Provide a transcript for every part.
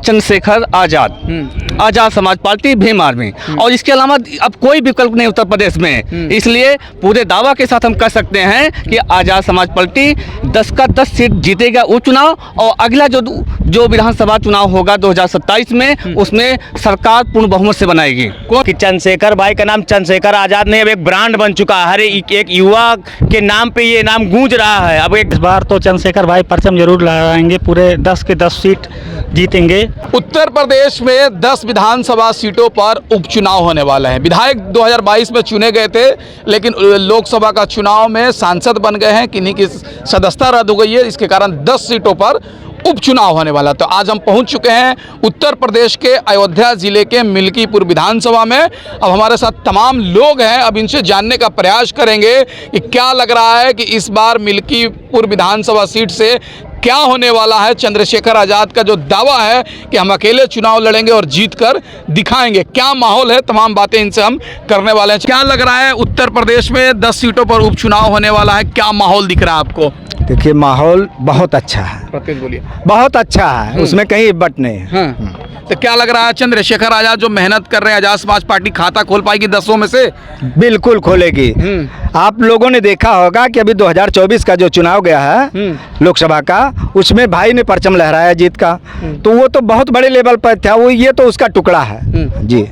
चंद्रशेखर आज़ाद, आज़ाद समाज party Bhim army, और इसके अलावा अब कोई विकल्प नहीं उत्तर प्रदेश में। इसलिए पूरे दावा के साथ हम कह सकते हैं कि आज़ाद समाज पार्टी 10 का 10 सीट जीतेगा उपचुनाव, और अगला जो विधानसभा चुनाव होगा 2027 में, उसमें सरकार पूर्ण बहुमत से बनाएगी। कि चंद्रशेखर भाई का नाम चंद्रशेखर आज़ाद नहीं, अब एक ब्रांड बन चुका है। हर एक युवा के नाम पे ये नाम गूंज रहा है। अब इस बार तो चंद्रशेखर भाई परचम जरूर लहराएंगे, पूरे 10 के 10 सीट जीतेंगे। उत्तर प्रदेश में 10 विधानसभा सीटों पर उपचुनाव होने वाला है। विधायक 2022 में चुने गए थे, लेकिन लोकसभा का चुनाव में सांसद बन गए हैं, किन्हीं की सदस्यता रद्द हो गई है, इसके कारण 10 सीटों पर उपचुनाव होने वाला। तो आज हम पहुंच चुके हैं उत्तर प्रदेश के अयोध्या जिले के मिल्कीपुर विधानसभा में। अब हमारे साथ तमाम लोग हैं, अब इनसे जानने का प्रयास करेंगे कि क्या लग रहा है कि इस बार मिल्कीपुर विधानसभा सीट से क्या होने वाला है। चंद्रशेखर आज़ाद का जो दावा है कि हम अकेले चुनाव लड़ेंगे और जीत कर दिखाएंगे, क्या माहौल है, तमाम बातें इनसे हम करने वाले हैं। क्या लग रहा है उत्तर प्रदेश में 10 सीटों पर उपचुनाव होने वाला है, क्या माहौल दिख रहा है आपको? देखिए, माहौल बहुत अच्छा है, बोलिए। बहुत अच्छा है, उसमें कहीं बट नहीं है। तो क्या लग रहा है चंद्रशेखर आज़ाद जो मेहनत कर रहे हैं, आज़ाद समाज पार्टी खाता खोल पाएगी 10 में से? बिल्कुल खोलेगी। आप लोगों ने देखा होगा कि अभी 2024 का जो चुनाव गया है लोकसभा का, उसमें भाई ने परचम लहराया जीत का, तो वो तो बहुत बड़े लेवल पर था, वो ये तो उसका टुकड़ा है जी।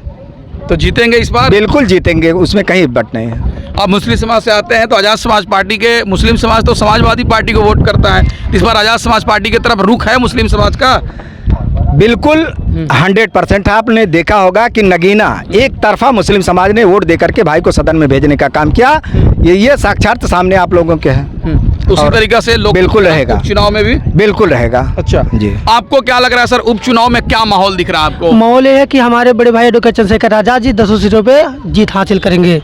तो जीतेंगे इस बार? बिल्कुल जीतेंगे, उसमें कहीं बट नहीं है। अब मुस्लिम समाज से आते हैं तो आज़ाद समाज पार्टी के, मुस्लिम समाज तो समाजवादी पार्टी को वोट करता है, इस बार आज़ाद समाज पार्टी की तरफ रुख है मुस्लिम समाज का? बिल्कुल 100% आपने देखा होगा कि नगीना एक तरफा मुस्लिम समाज ने वोट देकर के भाई को सदन में भेजने का काम किया। ये साक्षात सामने आप लोगों के है। उसी तरीका से लोग बिल्कुल रहेगा, उपचुनाव में भी बिल्कुल रहेगा। अच्छा जी, आपको क्या लग रहा है सर, उपचुनाव में क्या माहौल दिख रहा है आपको? माहौल ये है कि हमारे बड़े भाई डॉक्टर चंद्रशेखर आज़ाद जी 10 सीटों पे जीत हासिल करेंगे।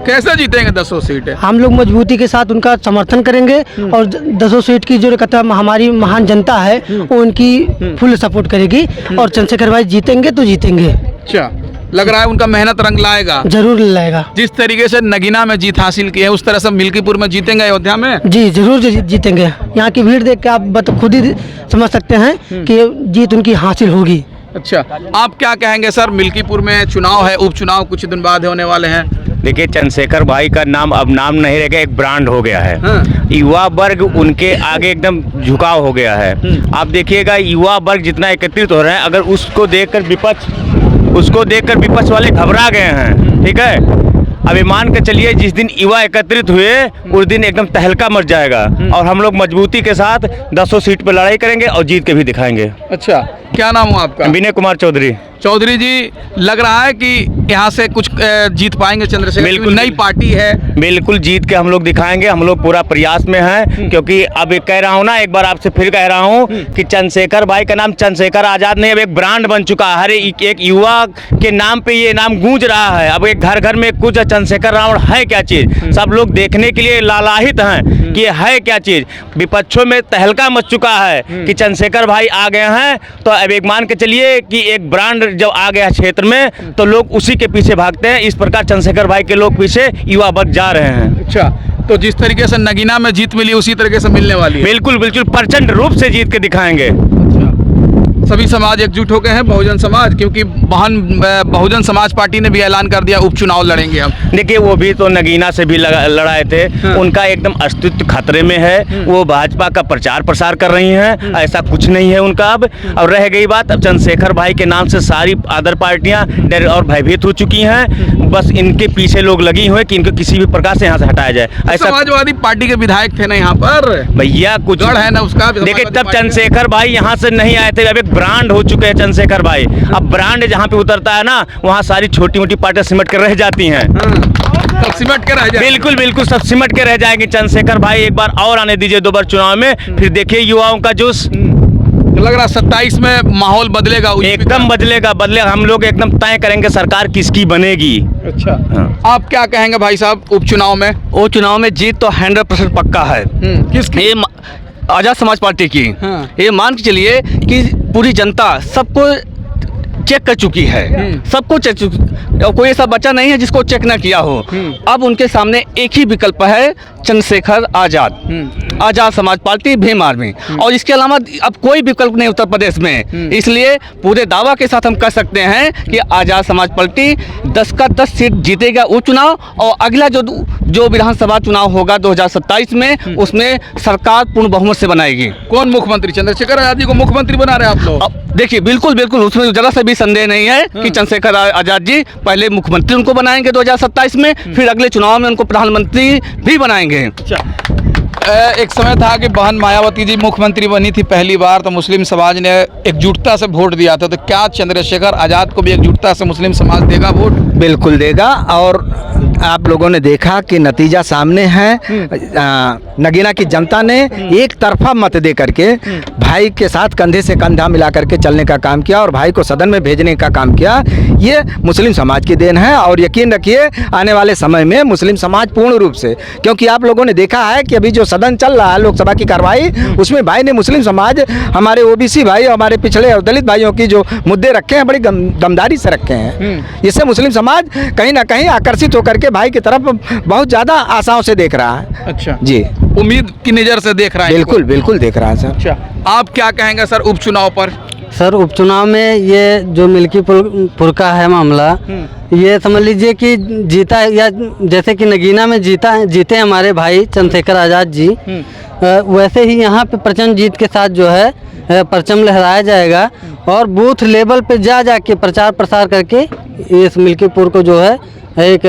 कैसे जीतेंगे 10 सीटें? हम लोग मजबूती के साथ उनका समर्थन करेंगे, और 10 सीट की जो कहता है हमारी महान जनता है वो उनकी फुल सपोर्ट करेगी, और चंद्रशेखर भाई जीतेंगे तो जीतेंगे। अच्छा, लग रहा है उनका मेहनत रंग लाएगा? जरूर लाएगा। जिस तरीके से नगीना में जीत हासिल की है, उस तरह से मिल्कीपुर में जीतेंगे अयोध्या में? जी जरूर जीतेंगे। यहाँ की भीड़ देख के आप खुद ही समझ सकते हैं कि जीत उनकी हासिल होगी। अच्छा, आप क्या कहेंगे सर, मिल्कीपुर में चुनाव है, उपचुनाव कुछ दिन बाद होने वाले हैं। देखिए, चंद्रशेखर भाई का नाम अब नाम नहीं रहेगा, एक ब्रांड हो गया है। युवा वर्ग उनके आगे एकदम झुकाव हो गया है। आप देखिएगा, युवा वर्ग जितना एकत्रित हो रहे हैं, अगर उसको देखकर विपक्ष वाले घबरा गए हैं। ठीक है, अभी मान के चलिए जिस दिन युवा एकत्रित हुए उस दिन एकदम तहलका मच जाएगा, और हम लोग मजबूती के साथ 10 सीट पर लड़ाई करेंगे और जीत के भी दिखाएंगे। अच्छा, क्या नाम हुआ आपका? विनय कुमार चौधरी। चौधरी जी, लग रहा है कि यहाँ से कुछ जीत पाएंगे चंद्रशेखर? बिल्कुल, नई पार्टी है, बिल्कुल जीत के हम लोग दिखाएंगे। हम लोग पूरा प्रयास में हैं, क्योंकि अब कह रहा हूँ ना, एक बार आपसे फिर कह रहा हूँ कि चंद्रशेखर भाई का नाम चंद्रशेखर आज़ाद नहीं, अब एक ब्रांड बन चुका है। हर एक युवा के नाम पे ये नाम गूंज रहा है। अब एक घर घर में कुछ चंद्रशेखर रावण है क्या चीज़, सब लोग देखने के लिए लालायित हैं कि ये है क्या चीज़। विपक्षों में तहलका मच चुका है कि चंद्रशेखर भाई आ गए हैं, तो अब एक मान के चलिए कि एक ब्रांड जब आ गया क्षेत्र में तो लोग उसी के पीछे भागते हैं। इस प्रकार चंद्रशेखर भाई के लोग पीछे युवा वर्ग जा रहे हैं। अच्छा, तो जिस तरीके से नगीना में जीत मिली उसी तरीके से मिलने वाली है? बिल्कुल बिल्कुल, प्रचंड रूप से जीत के दिखाएंगे। सभी समाज एकजुट हो गए हैं, बहुजन समाज, क्योंकि बहुजन समाज पार्टी ने भी ऐलान कर दिया उपचुनाव लड़ेंगे हम। देखिए, वो भी तो नगीना से भी लड़ाए थे। उनका एकदम अस्तित्व खतरे में है। वो भाजपा का प्रचार प्रसार कर रही हैं, ऐसा कुछ नहीं है उनका। अब रह गई बात, अब चंद्रशेखर भाई के नाम से सारी अदर पार्टियां डर और भयभीत हो चुकी हैं। बस इनके पीछे लोग लगी हुए कि इनको किसी भी प्रकार से यहाँ से हटाया जाए। ऐसा समाजवादी पार्टी के विधायक थे ना यहाँ पर भैया, कुछ गढ़ है ना उसका। देखिए, तब चंद्रशेखर भाई यहाँ से नहीं आए थे, अब एक ब्रांड हो चुके हैं चंद्रशेखर भाई। अब ब्रांड जहाँ पे उतरता है ना, वहाँ सारी छोटी मोटी पार्टियां सिमट कर रह जाती हैं। सब सिमट के रह जाएंगे। बिल्कुल बिल्कुल, सब सिमट के रह जाएंगे। चंद्रशेखर भाई एक बार और आने दीजिए 2 बार चुनाव में, फिर देखिए युवाओं का जोश। तो लग रहा 27 में माहौल बदलेगा? एकदम बदलेगा। हम लोग एकदम तय करेंगे सरकार किसकी बनेगी। अच्छा, आप क्या कहेंगे भाई साहब उपचुनाव में? उपचुनाव में जीत तो 100% पक्का है। किसकी? ये आज़ाद समाज पार्टी की। ये मान के चलिए कि पूरी जनता सबको चेक कर चुकी है, सबको चेक चुकी, और कोई ऐसा बच्चा नहीं है जिसको चेक ना किया हो। अब उनके सामने एक ही विकल्प है, चंद्रशेखर आज़ाद, आज़ाद समाज पार्टी, भीम आर्मी, और इसके अलावा अब कोई विकल्प नहीं उत्तर प्रदेश में। इसलिए पूरे दावा के साथ हम कह सकते हैं कि आज़ाद समाज पार्टी 10 का 10 सीट जीतेगा उपचुनाव, और अगला जो विधानसभा चुनाव होगा 2027 में, उसमें सरकार पूर्ण बहुमत से बनाएगी। कौन मुख्यमंत्री? चंद्रशेखर आजाद जी को मुख्यमंत्री बना रहे हैं आप लोग? अब देखिए, बिल्कुल बिल्कुल उसमें जरा सा भी संदेह नहीं है कि चंद्रशेखर आज़ाद जी पहले मुख्यमंत्री उनको बनाएंगे 2027 में, फिर अगले चुनाव में उनको प्रधानमंत्री भी बनाएंगे। एक समय था कि बहन मायावती जी मुख्यमंत्री बनी थी पहली बार, तो मुस्लिम समाज ने एकजुटता से वोट दिया था, तो क्या चंद्रशेखर आज़ाद को भी एकजुटता से मुस्लिम समाज देगा वोट? बिल्कुल देगा। और आप लोगों ने देखा कि नतीजा सामने है। नगीना की जनता ने एक तरफा मत दे करके भाई के साथ कंधे से कंधा मिला करके चलने का काम किया और भाई को सदन में भेजने का काम किया। ये मुस्लिम समाज की देन है, और यकीन रखिए आने वाले समय में मुस्लिम समाज पूर्ण रूप से, क्योंकि आप लोगों ने देखा है कि अभी जो सदन चल रहा है लोकसभा की कार्रवाई, उसमें भाई ने मुस्लिम समाज, हमारे ओबीसी भाई, हमारे पिछड़े और दलित भाइयों की जो मुद्दे रखे हैं बड़ी दमदारी से रखे हैं। इससे मुस्लिम समाज कहीं ना कहीं आकर्षित होकर के भाई की तरफ बहुत ज़्यादा आशाओं से देख रहा है। अच्छा जी, उम्मीद की नज़र से देख रहा है? बिल्कुल बिल्कुल देख रहा है सर। अच्छा, आप क्या कहेंगे सर उपचुनाव पर? सर उपचुनाव में ये जो मिल्कीपुर का है मामला, ये समझ लीजिए कि जीता है, या जैसे कि नगीना में जीते हमारे भाई चंद्रशेखर आज़ाद जी, वैसे ही यहाँ पे प्रचंड जीत के साथ जो है परचम लहराया जाएगा, और बूथ लेवल पे जा के प्रचार प्रसार करके इस मिल्कीपुर को जो है एक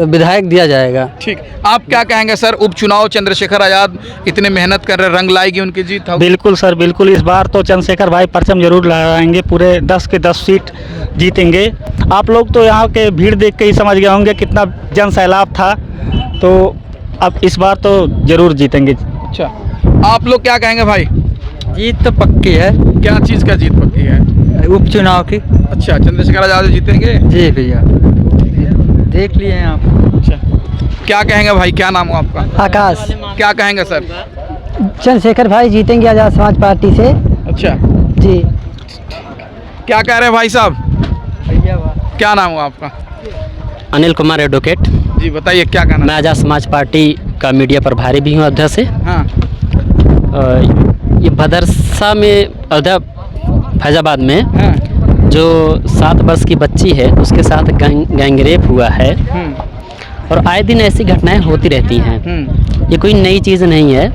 विधायक दिया जाएगा। ठीक, आप क्या कहेंगे सर उपचुनाव? चंद्रशेखर आज़ाद इतने मेहनत कर रहे, रंग लाएगी उनकी जीत? बिल्कुल सर, बिल्कुल। इस बार तो चंद्रशेखर भाई परचम जरूर लहराएंगे, पूरे 10 के 10 सीट जीतेंगे। आप लोग तो यहाँ के भीड़ देख के ही समझ गए होंगे कितना जन सैलाब था, तो अब इस बार तो जरूर जीतेंगे। अच्छा, आप लोग क्या कहेंगे भाई? जीत तो पक्की है। क्या चीज़ का जीत पक्की है? उपचुनाव की। अच्छा, चंद्रशेखर आज़ाद जीतेंगे? जी भैया, देख लिए हैं आप। अच्छा, क्या कहेंगे भाई? क्या नाम हो आपका? आकाश। क्या कहेंगे सर? चंद्रशेखर भाई जीतेंगे आज़ाद समाज पार्टी से। अच्छा जी। क्या कह रहे हैं भाई साहब? क्या नाम हो आपका? अनिल कुमार एडवोकेट। जी बताइए, क्या कहना? मैं आज़ाद समाज पार्टी का मीडिया प्रभारी भी हूँ अयोध्या से। हाँ। ये भदरसा में, अयोध्या फैजाबाद में, हाँ। जो 7 वर्ष की बच्ची है उसके साथ गैंगरेप हुआ है, और आए दिन ऐसी घटनाएं होती रहती हैं। ये कोई नई चीज़ नहीं है।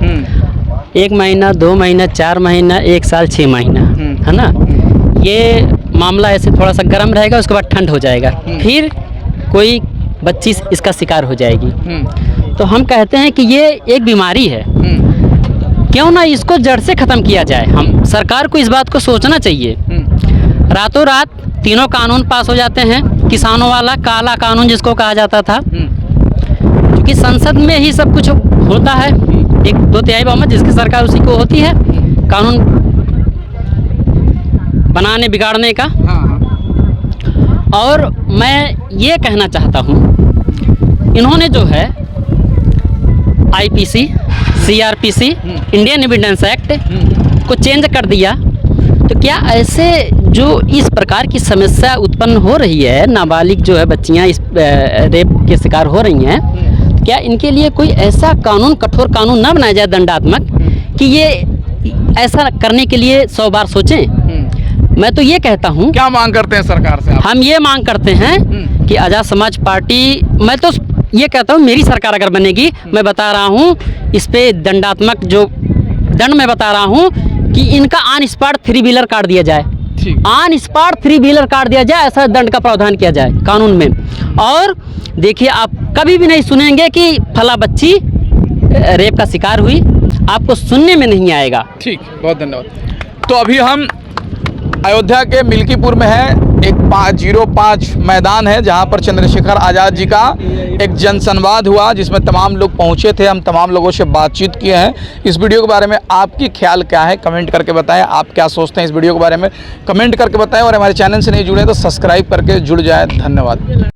1 महीना, 2 महीना, 4 महीना, 1 साल, 6 महीना, है ना। ये मामला ऐसे थोड़ा सा गर्म रहेगा, उसके बाद ठंड हो जाएगा, फिर कोई बच्ची इसका शिकार हो जाएगी। तो हम कहते हैं कि ये एक बीमारी है, क्यों ना इसको जड़ से ख़त्म किया जाए। हम सरकार को इस बात को सोचना चाहिए। रातों रात तीनों कानून पास हो जाते हैं, किसानों वाला काला कानून जिसको कहा जाता था, क्योंकि संसद में ही सब कुछ होता है, 1/2 बहुमत जिसकी सरकार उसी को होती है कानून बनाने बिगाड़ने का। और मैं ये कहना चाहता हूँ, इन्होंने जो है IPC, CRPC, Indian evidence act को चेंज कर दिया, तो क्या ऐसे जो इस प्रकार की समस्या उत्पन्न हो रही है, नाबालिग जो है बच्चियां इस रेप के शिकार हो रही हैं, क्या इनके लिए कोई ऐसा कानून, कठोर कानून ना बनाया जाए दंडात्मक, कि ये ऐसा करने के लिए 100 बार सोचें। मैं तो ये कहता हूँ, क्या मांग करते हैं सरकार से आप? हम ये मांग करते हैं कि आज़ाद समाज पार्टी, मैं तो ये कहता हूँ मेरी सरकार अगर बनेगी, मैं बता रहा हूँ इस पे दंडात्मक जो दंड मैं बता रहा हूँ कि इनका ऑन स्पॉट 3 व्हीलर काट दिया जाए, ऑन स्पॉट 3 व्हीलर काट दिया जाए, ऐसा दंड का प्रावधान किया जाए कानून में। और देखिए, आप कभी भी नहीं सुनेंगे कि फला बच्ची रेप का शिकार हुई, आपको सुनने में नहीं आएगा। ठीक, बहुत धन्यवाद। तो अभी हम अयोध्या के मिल्कीपुर में है, एक 505 मैदान है जहां पर चंद्रशेखर आज़ाद जी का एक जनसंवाद हुआ, जिसमें तमाम लोग पहुंचे थे। हम तमाम लोगों से बातचीत किए हैं। इस वीडियो के बारे में आपकी ख्याल क्या है, कमेंट करके बताएं। आप क्या सोचते हैं इस वीडियो के बारे में, कमेंट करके बताएं। और हमारे चैनल से नहीं जुड़े तो सब्सक्राइब करके जुड़ जाए। धन्यवाद।